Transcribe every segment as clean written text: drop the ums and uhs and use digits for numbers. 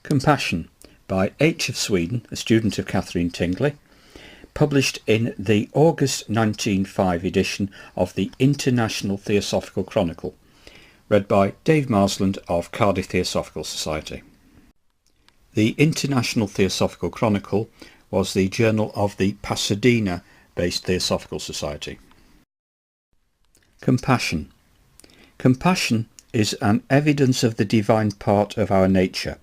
Compassion by H of Sweden, a student of Katherine Tingley, published in the August 1905 edition of the International Theosophical Chronicle, read by Dave Marsland of Cardiff Theosophical Society. The International Theosophical Chronicle was the journal of the Pasadena-based Theosophical Society. Compassion. Compassion is an evidence of the divine part of our nature,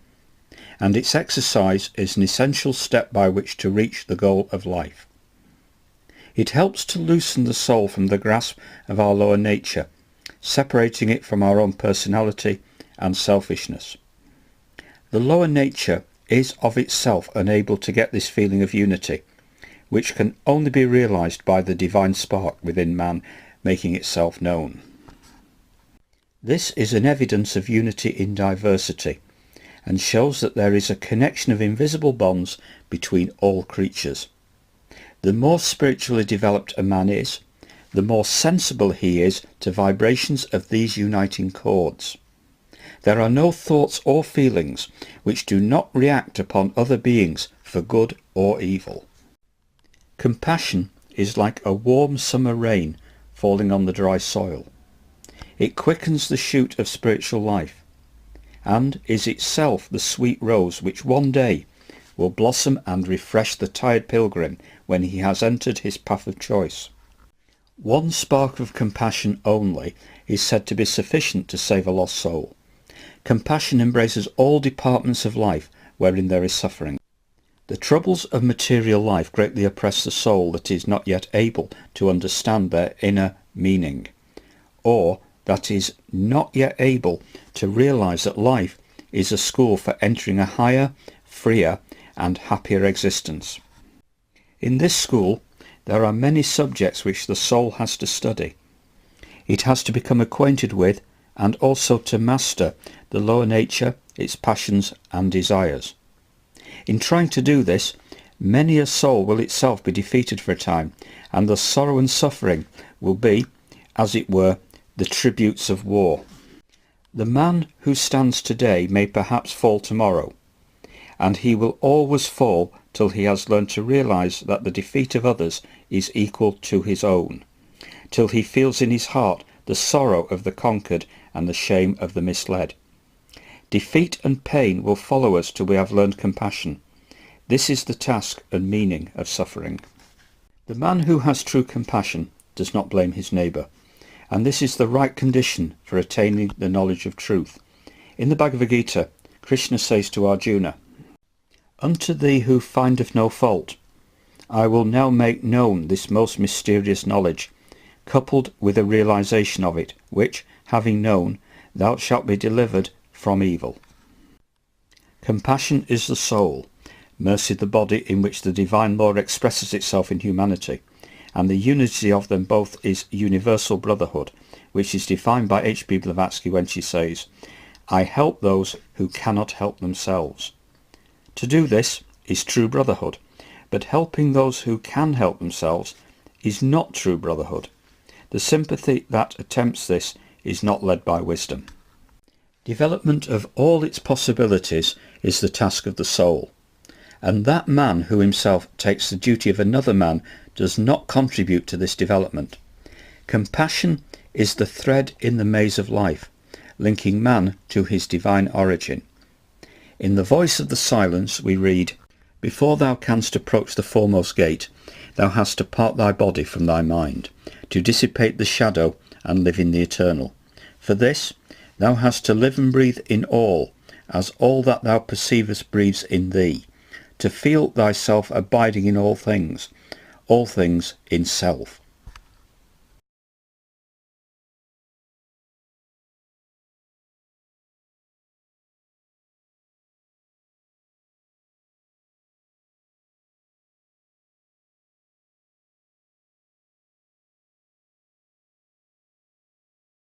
and its exercise is an essential step by which to reach the goal of life. It helps to loosen the soul from the grasp of our lower nature, separating it from our own personality and selfishness. The lower nature is of itself unable to get this feeling of unity, which can only be realized by the divine spark within man making itself known. This is an evidence of unity in diversity, and shows that there is a connection of invisible bonds between all creatures. The more spiritually developed a man is, the more sensible he is to vibrations of these uniting chords. There are no thoughts or feelings which do not react upon other beings for good or evil. Compassion is like a warm summer rain falling on the dry soil. It quickens the shoot of spiritual life, and is itself the sweet rose which one day will blossom and refresh the tired pilgrim when he has entered his path of choice. One spark of compassion only is said to be sufficient to save a lost soul. Compassion embraces all departments of life wherein there is suffering. The troubles of material life greatly oppress the soul that is not yet able to understand their inner meaning, or that is not yet able to realize that life is a school for entering a higher, freer and happier existence. In this school there are many subjects which the soul has to study. It has to become acquainted with and also to master the lower nature, its passions and desires. In trying to do this, many a soul will itself be defeated for a time, and the sorrow and suffering will be, as it were, the tributes of war. The man who stands today may perhaps fall tomorrow, and he will always fall till he has learned to realize that the defeat of others is equal to his own, till he feels in his heart the sorrow of the conquered and the shame of the misled. Defeat and pain will follow us till we have learned compassion. This is the task and meaning of suffering. The man who has true compassion does not blame his neighbour, and this is the right condition for attaining the knowledge of truth. In the Bhagavad Gita, Krishna says to Arjuna, "Unto thee who findeth no fault, I will now make known this most mysterious knowledge, coupled with a realization of it, which, having known, thou shalt be delivered from evil." Compassion is the soul, mercy the body in which the divine law expresses itself in humanity, and the unity of them both is universal brotherhood, which is defined by H.P. Blavatsky when she says, "I help those who cannot help themselves." To do this is true brotherhood, but helping those who can help themselves is not true brotherhood. The sympathy that attempts this is not led by wisdom. Development of all its possibilities is the task of the soul, and that man who himself takes the duty of another man does not contribute to this development. Compassion is the thread in the maze of life, linking man to his divine origin. In the voice of the silence we read, "Before thou canst approach the foremost gate, thou hast to part thy body from thy mind, to dissipate the shadow and live in the eternal. For this, thou hast to live and breathe in all, as all that thou perceivest breathes in thee, to feel thyself abiding in all things in self,